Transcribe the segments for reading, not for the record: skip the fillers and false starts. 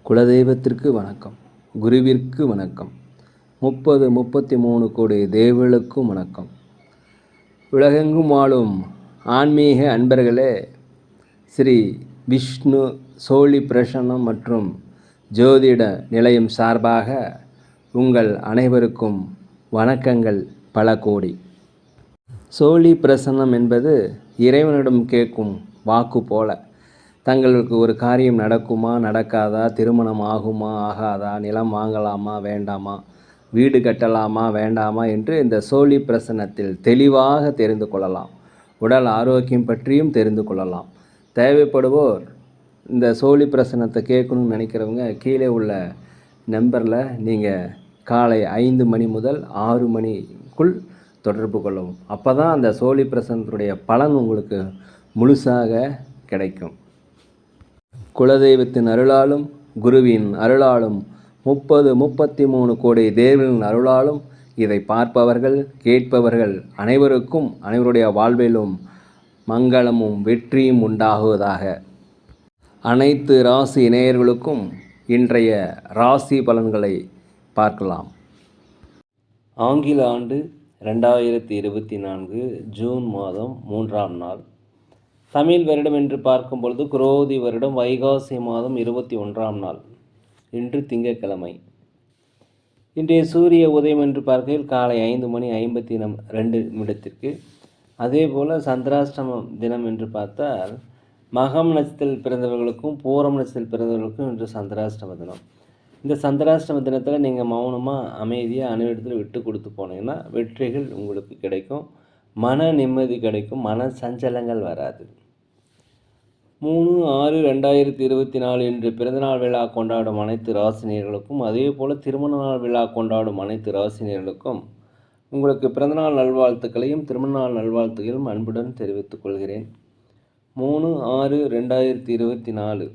குலதெய்வத்திற்கு வணக்கம், குருவிற்கு வணக்கம், 33 கோடி தேவர்களுக்கும் வணக்கம். உலகெங்கும் வாழும் ஆன்மீக அன்பர்களே, ஸ்ரீ விஷ்ணு சோழி பிரசன்னம் மற்றும் ஜோதிட நிலையம் சார்பாக உங்கள் அனைவருக்கும் வணக்கங்கள் பல கோடி. சோழி பிரசன்னம் என்பது இறைவனிடம் கேட்கும் வாக்கு போல. தங்களுக்கு ஒரு காரியம் நடக்குமா நடக்காதா, திருமணம் ஆகுமா ஆகாதா, நிலம் வாங்கலாமா வேண்டாமா, வீடு கட்டலாமா வேண்டாமா என்று இந்த சோழி பிரசன்னத்தில் தெளிவாக தெரிந்து கொள்ளலாம். உடல் ஆரோக்கியம் பற்றியும் தெரிந்து கொள்ளலாம். தேவைப்படுவோர் இந்த சோழி பிரசன்னத்தை கேட்கணும்னு நினைக்கிறவங்க கீழே உள்ள நம்பரில் நீங்கள் காலை 5 மணி முதல் 6 மணிக்குள் தொடர்பு கொள்ளவும். அப்போ தான் அந்த சோழி பிரசன்னத்துடைய பலன் உங்களுக்கு முழுசாக கிடைக்கும். குலதெய்வத்தின் அருளாலும் குருவின் அருளாலும் 33 கோடி தேவர்களின் அருளாலும் இதை பார்ப்பவர்கள் கேட்பவர்கள் அனைவருக்கும் அனைவருடைய வாழ்விலும் மங்களமும் வெற்றியும் உண்டாகுவதாக. அனைத்து ராசி நேயர்களுக்கும் இன்றைய ராசி பலன்களை பார்க்கலாம். ஆங்கில ஆண்டு 2024 ஜூன் மாதம் 3ஆம் நாள். தமிழ் வருடம் என்று பார்க்கும் பொழுது குரோதி வருடம் வைகாசி மாதம் 21ஆம் நாள். இன்று திங்கட்கிழமை. இன்றைய சூரிய உதயம் என்று பார்க்கையில் காலை 5 மணி 52 நிமிடத்திற்கு. அதே போல் சந்திராஷ்டமம் தினம் என்று பார்த்தால் மகம் நட்சத்திரத்தில் பிறந்தவர்களுக்கும் பூரம் நட்சத்திரத்தில் பிறந்தவர்களுக்கும் இன்று சந்திராஷ்டம தினம். இந்த சந்திராஷ்டம தினத்தில் நீங்கள் மௌனமாக அமைதியாக அனைவரிடத்தில் விட்டு கொடுத்து போனீங்கன்னா வெற்றிகள் உங்களுக்கு கிடைக்கும். மன நிம்மதி கிடைக்கும். மன சஞ்சலங்கள் வராது. 3/6/2024 இன்று பிறந்தநாள் விழா கொண்டாடும் அனைத்து ராசினியர்களுக்கும், அதே போல் திருமண நாள் விழா கொண்டாடும் அனைத்து ராசினியர்களுக்கும் உங்களுக்கு பிறந்தநாள் நல்வாழ்த்துக்களையும் திருமண நாள் நல்வாழ்த்துக்களையும் அன்புடன் தெரிவித்துக் கொள்கிறேன். 3/6/2024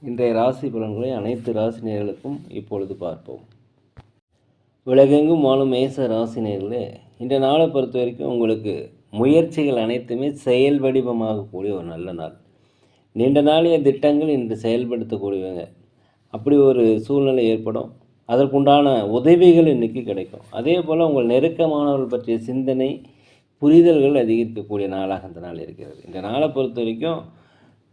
இன்றைய ராசி பலன்களை அனைத்து ராசினியர்களுக்கும் இப்பொழுது பார்ப்போம். உலகெங்கும் வாழும் மேச ராசினியர்களே, இந்த நாளை பொறுத்த வரைக்கும் உங்களுக்கு முயற்சிகள் அனைத்துமே செயல் வடிவமாகக்கூடிய ஒரு நல்ல நாள். நீண்ட நாளைய திட்டங்கள் இன்று செயல்படுத்தக்கூடியவங்க. அப்படி ஒரு சூழ்நிலை ஏற்படும். அதற்குண்டான உதவிகள் இன்றைக்கி கிடைக்கும். அதே போல் உங்கள் நெருக்கமானவர்கள் பற்றிய சிந்தனை புரிதல்கள் அதிகரிக்கக்கூடிய நாளாக இந்த நாள் இருக்கிறது. இந்த நாளை பொறுத்த வரைக்கும்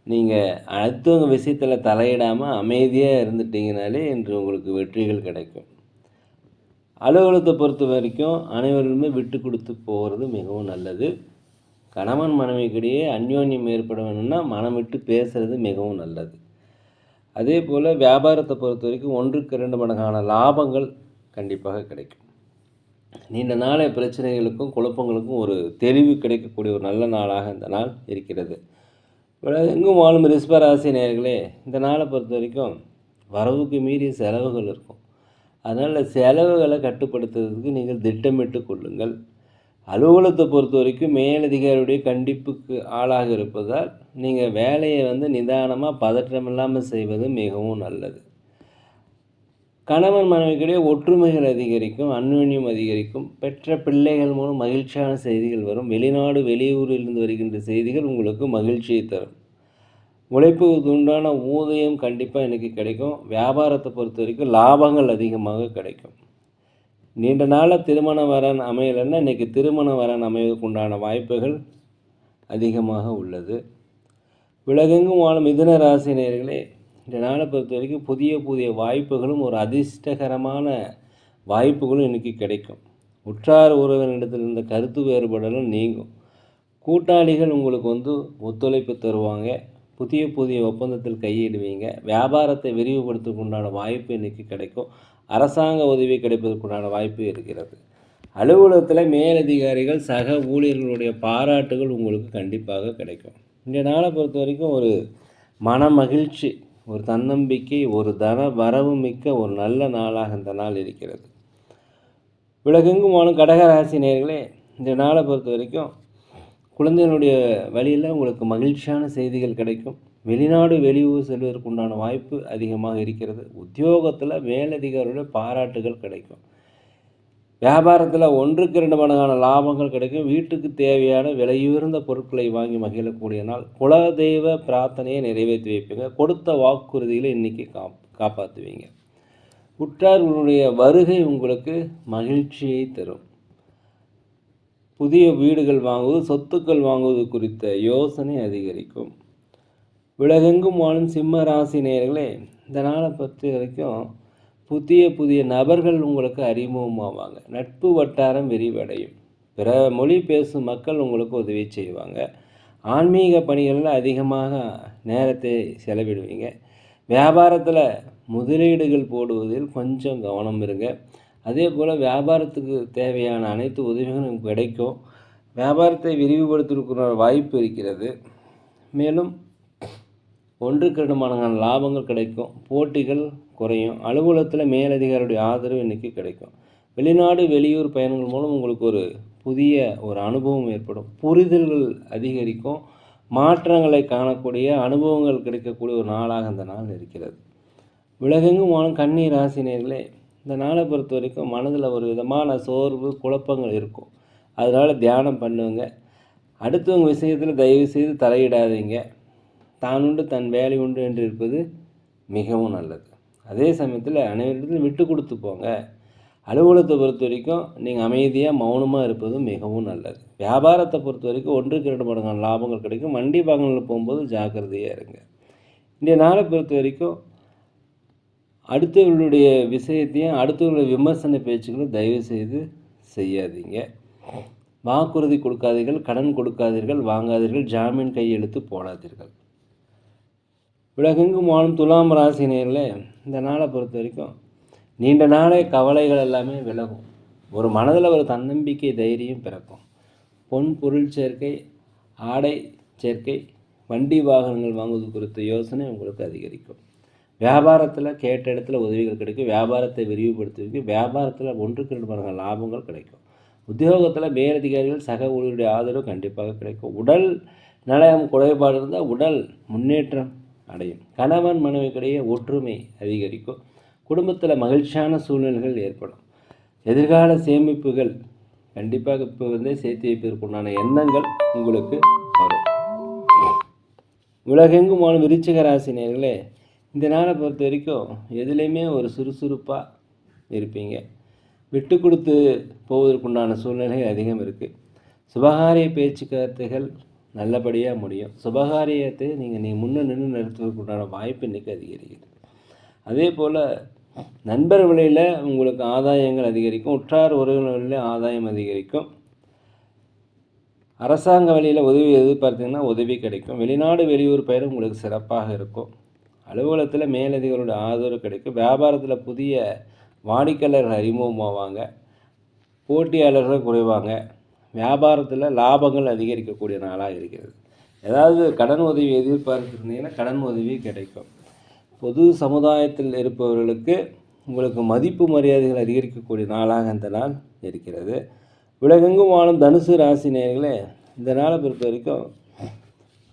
நீங்கள் அடுத்தவங்க விஷயத்தில் தலையிடாமல் அமைதியாக இருந்துட்டீங்கனாலே இன்று உங்களுக்கு வெற்றிகள் கிடைக்கும். அலுவலகத்தை பொறுத்த வரைக்கும் அனைவருமே விட்டு கொடுத்து போகிறது மிகவும் நல்லது. கணவன் மனைவிக்கிடையே அந்யோன்யம் ஏற்பட வேணும்னா மனம் விட்டு பேசுகிறது மிகவும் நல்லது. அதே போல் வியாபாரத்தை பொறுத்த வரைக்கும் 1க்கு 2 மடங்கான லாபங்கள் கண்டிப்பாக கிடைக்கும். நீண்ட நாளைய பிரச்சனைகளுக்கும் குழப்பங்களுக்கும் ஒரு தெளிவு கிடைக்கக்கூடிய ஒரு நல்ல நாளாக இந்த நாள் இருக்கிறது. எங்கும் வாழும் ரிஷபராசி நேயர்களே, இந்த நாளை பொறுத்த வரைக்கும் வரவுக்கு மீறிய செலவுகள் இருக்கும். அதனால் செலவுகளை கட்டுப்படுத்துறதுக்கு நீங்கள் திட்டமிட்டு கொள்ளுங்கள். அலுவலகத்தை பொறுத்த வரைக்கும் மேலதிகாரியுடைய கண்டிப்புக்கு ஆளாக இருப்பதால் நீங்கள் வேலையை நிதானமாக பதற்றம் இல்லாமல் செய்வது மிகவும் நல்லது. கணவன் மனைவிக்கிடையே ஒற்றுமைகள் அதிகரிக்கும், அந்யோன்யம் அதிகரிக்கும். பெற்ற பிள்ளைகள் மூலம் மகிழ்ச்சியான செய்திகள் வரும். வெளிநாடு வெளியூரிலிருந்து வருகின்ற செய்திகள் உங்களுக்கு மகிழ்ச்சியை தரும். உழைப்புக்கு உண்டான ஊதியம் கண்டிப்பாக இன்றைக்கி கிடைக்கும். வியாபாரத்தை பொறுத்த வரைக்கும் லாபங்கள் அதிகமாக கிடைக்கும். நீண்ட நாளாக திருமண வரன் அமையலைன்னா இன்றைக்கி திருமண வரன் அமைவதற்கு உண்டான வாய்ப்புகள் அதிகமாக உள்ளது. உலகெங்கும் வாழும் மிதுன ராசினியர்களே, இந்த நாளை பொறுத்த வரைக்கும் புதிய வாய்ப்புகளும் ஒரு அதிர்ஷ்டகரமான வாய்ப்புகளும் இன்றைக்கி கிடைக்கும். உற்றார் உறவினரிடத்தில் இருந்த கருத்து வேறுபாடலும் நீங்கும். கூட்டாளிகள் உங்களுக்கு ஒத்துழைப்பு தருவாங்க. புதிய ஒப்பந்தத்தில் கையிடுவீங்க. வியாபாரத்தை விரிவுபடுத்துவதற்கு உண்டான வாய்ப்பு இன்றைக்கி கிடைக்கும். அரசாங்க உதவி கிடைப்பதற்குண்டான வாய்ப்பு இருக்கிறது. அலுவலகத்தில் மேலதிகாரிகள் சக ஊழியர்களுடைய பாராட்டுகள் உங்களுக்கு கண்டிப்பாக கிடைக்கும். இந்த நாளை பொறுத்த வரைக்கும் ஒரு மன மகிழ்ச்சி, ஒரு தன்னம்பிக்கை, ஒரு தன வரவு மிக்க ஒரு நல்ல நாளாக இந்த நாள் இருக்கிறது. உலகெங்கும் வாழும் கடகராசி நேயர்களே, இந்த நாளை பொறுத்த வரைக்கும் குழந்தைகளுடைய வழியில் உங்களுக்கு மகிழ்ச்சியான செய்திகள் கிடைக்கும். வெளிநாடு வெளியூர் செல்வதற்கு உண்டான வாய்ப்பு அதிகமாக இருக்கிறது. உத்தியோகத்தில் மேலதிகாரியுடைய பாராட்டுகள் கிடைக்கும். வியாபாரத்தில் 1க்கு 2 மடங்கான லாபங்கள் கிடைக்கும். வீட்டுக்கு தேவையான விலையுயர்ந்த பொருட்களை வாங்கி மகிழக்கூடிய நாள். குலதெய்வ பிரார்த்தனையை நிறைவேற்றி வைப்பீங்க. கொடுத்த வாக்குறுதிகளை இன்றைக்கி காப்பாற்றுவீங்க. உற்றார்களுடைய வருகை உங்களுக்கு மகிழ்ச்சியை தரும். புதிய வீடுகள் வாங்குவது, சொத்துக்கள் வாங்குவது குறித்த யோசனை அதிகரிக்கும். உலகெங்கும் வாழும் சிம்ம ராசி நேயர்களே, இந்த நாளை பொறுத்த வரைக்கும் புதிய நபர்கள் உங்களுக்கு அறிமுகமாவாங்க. நட்பு வட்டாரம் விரிவடையும். பிற மொழி பேசும் மக்கள் உங்களுக்கு உதவி செய்வாங்க. ஆன்மீக பணிகளில் அதிகமாக நேரத்தை செலவிடுவீங்க. வியாபாரத்தில் முதலீடுகள் போடுவதில் கொஞ்சம் கவனம் இருங்க. அதே போல் வியாபாரத்துக்கு தேவையான அனைத்து உதவிகளும் கிடைக்கும். வியாபாரத்தை விரிவுபடுத்துவதற்கான வாய்ப்பு இருக்கிறது. மேலும் 1க்கு 2 மடங்கான லாபங்கள் கிடைக்கும். போட்டிகள் குறையும். அலுவலகத்தில் மேலதிகாரியுடைய ஆதரவு இன்றைக்கி கிடைக்கும். வெளிநாடு வெளியூர் பயணங்கள் மூலம் உங்களுக்கு ஒரு புதிய அனுபவம் ஏற்படும். புரிதல்கள் அதிகரிக்கும். மாற்றங்களை காணக்கூடிய அனுபவங்கள் கிடைக்கக்கூடிய ஒரு நாளாக இந்த நாள் இருக்கிறது. உலகெங்கும் வாழும் கன்னி ராசினியர்களே, இந்த நாளை பொறுத்த வரைக்கும் மனதில் ஒரு விதமான சோர்வு குழப்பங்கள் இருக்கும். அதனால் தியானம் பண்ணுங்க. அடுத்தவங்க விஷயத்தில் தயவு செய்து தலையிடாதீங்க. தான் உண்டு தன் வேலை உண்டு என்று இருப்பது மிகவும் நல்லது. அதே சமயத்தில் அனைவரிடத்திலும் விட்டு கொடுத்து போங்க. அலுவலகத்தை பொறுத்த வரைக்கும் நீங்கள் அமைதியாக மௌனமாக இருப்பது மிகவும் நல்லது. வியாபாரத்தை பொறுத்த வரைக்கும் 1க்கு 2 மடங்கான லாபங்கள் கிடைக்கும். வண்டி வாகனங்களில் போகும்போது ஜாக்கிரதையாக இருங்க. இந்த நாளை பொறுத்த வரைக்கும் அடுத்தவர்களுடைய விஷயத்தையும் அடுத்தவர்களுடைய விமர்சன பேச்சுக்களும் தயவு செய்து செய்யாதீங்க. வாக்குறுதி கொடுக்காதீர்கள், கடன் கொடுக்காதீர்கள், வாங்காதீர்கள், ஜாமீன் கையெழுத்து போடாதீர்கள். உலகெங்கும் வாழும் துலாம் ராசினியர்களே, இந்த நாளை பொறுத்த வரைக்கும் நீண்ட நாளே கவலைகள் எல்லாமே விலகும். ஒரு மனதில் ஒரு தன்னம்பிக்கை தைரியம் பிறக்கும். பொன் பொருள் சேர்க்கை, ஆடை சேர்க்கை, வண்டி வாகனங்கள் வாங்குவது குறித்த யோசனை உங்களுக்கு அதிகரிக்கும். வியாபாரத்தில் கேட்ட இடத்துல உதவிகள் கிடைக்கும். வியாபாரத்தை விரிவுபடுத்துவதற்கு வியாபாரத்தில் 1க்கு 2 மடங்கு லாபங்கள் கிடைக்கும். உத்தியோகத்தில் மேலதிகாரிகள் சக ஊழியருடைய ஆதரவு கண்டிப்பாக கிடைக்கும். உடல் நலம் குறைபாடு இருந்தால் உடல் முன்னேற்றம் அடையும். கணவன் மனைவிக்கிடையே ஒற்றுமை அதிகரிக்கும். குடும்பத்தில் மகிழ்ச்சியான சூழ்நிலைகள் ஏற்படும். எதிர்கால சேமிப்புகள் கண்டிப்பாக இப்போ சேர்த்து வைப்பதற்குண்டான எண்ணங்கள் உங்களுக்கு வரும். உலகெங்கும் வாழும் விருச்சிக ராசினியர்களே, இந்த நாளை பொறுத்த வரைக்கும் எதுலேயுமே ஒரு சுறுசுறுப்பாக இருப்பீங்க. விட்டு கொடுத்து போவதற்குண்டான சூழ்நிலைகள் அதிகம் இருக்குது. சுபகாரிய பேச்சுக்கருத்துகள் நல்லபடியாக முடியும். சுபகாரியத்தை நீங்கள் முன்னே நின்று நடத்துவதற்குண்டான வாய்ப்பு இன்றைக்கி அதிகரிக்கிறது. அதே போல் நண்பர் வழியில் உங்களுக்கு ஆதாயங்கள் அதிகரிக்கும். உற்றார் உறவினர்களில் ஆதாயம் அதிகரிக்கும். அரசாங்க வழியில் உதவி எதிர்பார்த்தீங்கன்னா உதவி கிடைக்கும். வெளிநாடு வெளியூர் பயணம் உங்களுக்கு சிறப்பாக இருக்கும். அலுவலகத்தில் மேலதிகாரிகளுடைய ஆதரவு கிடைக்கும். வியாபாரத்தில் புதிய வாடிக்கையாளர்கள் அறிமுகமாவாங்க. போட்டியாளர்கள் குறைவாங்க. வியாபாரத்தில் லாபங்கள் அதிகரிக்கக்கூடிய நாளாக இருக்கிறது. ஏதாவது கடன் உதவி எதிர்பார்த்துருந்தீங்கன்னா கடன் உதவி கிடைக்கும். பொது சமுதாயத்தில் இருப்பவர்களுக்கு உங்களுக்கு மதிப்பு மரியாதைகள் அதிகரிக்கக்கூடிய நாளாக இந்த நாள் இருக்கிறது. உலகெங்கும் வாழும் தனுசு ராசி நேயர்களே, இந்த நாளை பொறுத்த வரைக்கும்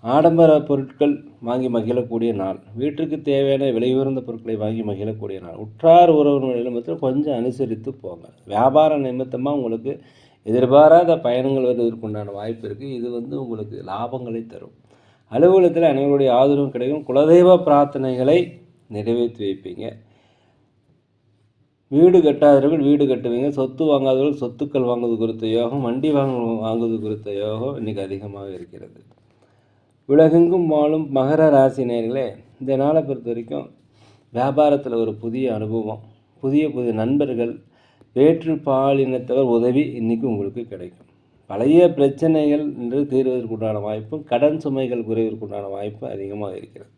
ஆடம்பர பொருட்கள் வாங்கி மகிழக்கூடிய நாள். வீட்டுக்கு தேவையான விலையுயர்ந்த பொருட்களை வாங்கி மகிழக்கூடிய நாள். உற்றார் உறவினர்களிடம் மட்டும் கொஞ்சம் அனுசரித்து போங்க. வியாபார நிமித்தமாக உங்களுக்கு எதிர்பாராத பயணங்கள் வருவதற்குண்டான வாய்ப்பு இருக்குது. இது உங்களுக்கு லாபங்களை தரும். அலுவலகத்தில் அனைவருடைய ஆதரவும் கிடைக்கும். குலதெய்வ பிரார்த்தனைகளை நிறைவேற்றி வைப்பீங்க. வீடு கட்டாதவர்கள் வீடு கட்டுவீங்க. சொத்து வாங்காதவர்கள் சொத்துக்கள் வாங்குவது குறித்த யோகம், வண்டி வாங்குவது குறித்த யோகம் இன்றைக்கி அதிகமாக இருக்கிறது. உலகெங்கும் வாழும் மகர ராசி நேயர்களே, இந்த நாளை பொறுத்த வரைக்கும் வியாபாரத்தில் ஒரு புதிய அனுபவம், புதிய நண்பர்கள், வேற்று பாலினத்தவர் உதவி இன்றைக்கி உங்களுக்கு கிடைக்கும். பழைய பிரச்சனைகள் என்று தீர்வதற்குண்டான வாய்ப்பும் கடன் சுமைகள் குறைவதற்குண்டான வாய்ப்பு அதிகமாக இருக்கிறது.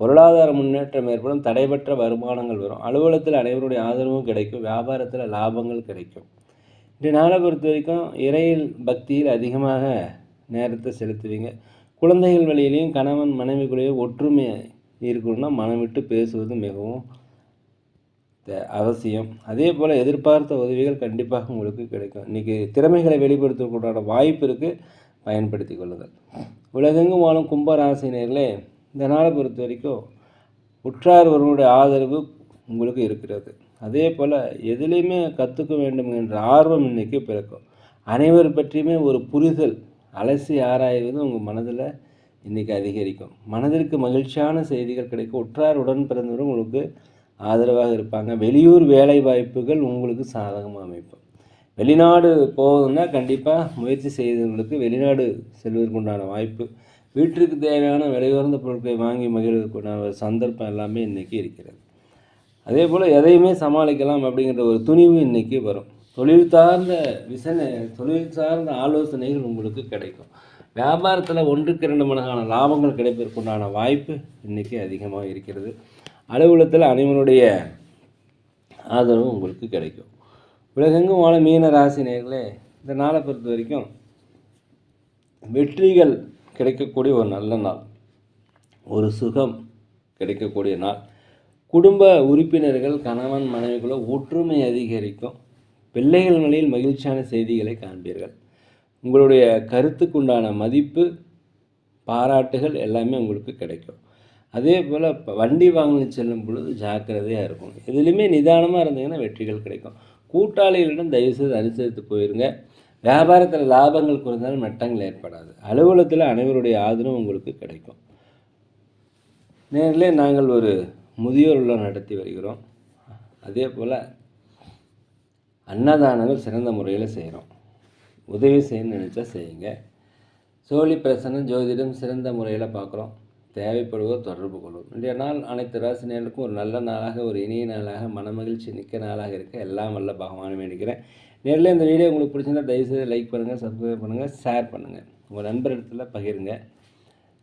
பொருளாதார முன்னேற்றம் ஏற்படும். தடைபற்ற வருமானங்கள் வரும். அலுவலகத்தில் அனைவருடைய ஆதரவும் கிடைக்கும். வியாபாரத்தில் லாபங்கள் கிடைக்கும். இந்த நாளை பொறுத்த வரைக்கும் இறையில் பக்தியில் அதிகமாக நேரத்தை செலுத்துவீங்க. குழந்தைகள் வழியிலையும் கணவன் மனைவிக்குள்ளேயும் ஒற்றுமை இருக்கணும்னா மனம் விட்டு பேசுவது மிகவும் அவசியம். அதே போல் எதிர்பார்த்த உதவிகள் கண்டிப்பாக உங்களுக்கு கிடைக்கும். இன்றைக்கி திறமைகளை வெளிப்படுத்தக்கூடாத வாய்ப்பு இருக்குது, பயன்படுத்தி கொள்ளுங்கள். உலகெங்கும் வாழும் கும்பராசினியர்களே, இந்த நாளை பொறுத்த வரைக்கும் உற்றார் ஒருவருடைய ஆதரவு உங்களுக்கு இருக்கிறது. அதே போல் எதுலேயுமே கற்றுக்க வேண்டும் என்ற ஆர்வம் இன்றைக்கி பிறக்கும். அனைவர் பற்றியுமே ஒரு புரிதல், அலசி ஆராய்வது உங்கள் மனதில் இன்றைக்கி அதிகரிக்கும். மனதிற்கு மகிழ்ச்சியான செய்திகள் கிடைக்கும். உற்றார் உடன் பிறந்தவரும் உங்களுக்கு ஆதரவாக இருப்பாங்க. வெளியூர் வேலை வாய்ப்புகள் உங்களுக்கு சாதகமாக அமைக்கும். வெளிநாடு போகுதுன்னா கண்டிப்பாக முயற்சி செய்தவங்களுக்கு வெளிநாடு செல்வதற்குண்டான வாய்ப்பு, வீட்டிற்கு தேவையான விலை உயர்ந்த பொருட்களை வாங்கி மகிழ்வதற்குண்டான ஒரு சந்தர்ப்பம் எல்லாமே இன்றைக்கி இருக்கிறது. அதே போல் எதையுமே சமாளிக்கலாம் அப்படிங்கிற ஒரு துணிவு இன்றைக்கி வரும். தொழில் சார்ந்த ஆலோசனைகள் உங்களுக்கு கிடைக்கும். வியாபாரத்தில் 1க்கு 2 மடங்கான லாபங்கள் கிடைப்பதற்குண்டான வாய்ப்பு இன்றைக்கி அதிகமாக இருக்கிறது. அலுவலகத்தில் அனைவருடைய ஆதரவு உங்களுக்கு கிடைக்கும். உலகெங்கும் வாழ மீன ராசி நேயர்களே, இந்த நாளை பொறுத்த வரைக்கும் வெற்றிகள் கிடைக்கக்கூடிய ஒரு நல்ல நாள், ஒரு சுகம் கிடைக்கக்கூடிய நாள். குடும்ப உறுப்பினர்கள் கணவன் மனைவிக்குள்ள ஒற்றுமை அதிகரிக்கும். பிள்ளைகள் நிலையில் மகிழ்ச்சியான செய்திகளை காண்பீர்கள். உங்களுடைய கருத்துக்குண்டான மதிப்பு, பாராட்டுகள் எல்லாமே உங்களுக்கு கிடைக்கும். அதே போல் வண்டி வாங்கி செல்லும் பொழுது ஜாக்கிரதையாக இருக்கும். எதுலேயுமே நிதானமாக இருந்தீங்கன்னா வெற்றிகள் கிடைக்கும். கூட்டாளிகளிடம் தயவுசெய்து அனுசரித்து போயிருங்க. வியாபாரத்தில் லாபங்கள் குறைந்தாலும் நட்டங்கள் ஏற்படாது. அலுவலகத்தில் அனைவருடைய ஆதரவும் உங்களுக்கு கிடைக்கும். நேரிலே நாங்கள் ஒரு முதியோர் இல்லம் நடத்தி வருகிறோம். அதே போல் அன்னதானங்கள் சிறந்த முறையில் செய்கிறோம். உதவி செய்யணும்னு நினச்சா செய்யுங்க. சோழி பிரசன்னம் ஜோதிடம் சிறந்த முறையில் பார்க்குறோம். தேவைப்படுவோர் தொடர்பு கொள்வோம். இன்றைய நாள் அனைத்து ராசினியர்களுக்கும் ஒரு நல்ல நாளாக, ஒரு இனிய நாளாக, மனமகிழ்ச்சி மிக்க நாளாக இருக்க எல்லாம் வல்ல பகவானை வேண்டிக்கிறேன். நேரில் இந்த வீடியோ உங்களுக்கு பிடிச்சிருந்தால் தயவுசெய்து லைக் பண்ணுங்கள், சப்ஸ்கிரைப் பண்ணுங்கள், ஷேர் பண்ணுங்கள், உங்கள் நண்பரிடத்தில் பகிருங்க.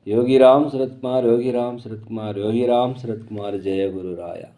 யோகிராம் சுரத்குமார், யோகிராம் சுரத்குமார், யோகிராம் சுரத்குமார், ஜெய குரு ராயா.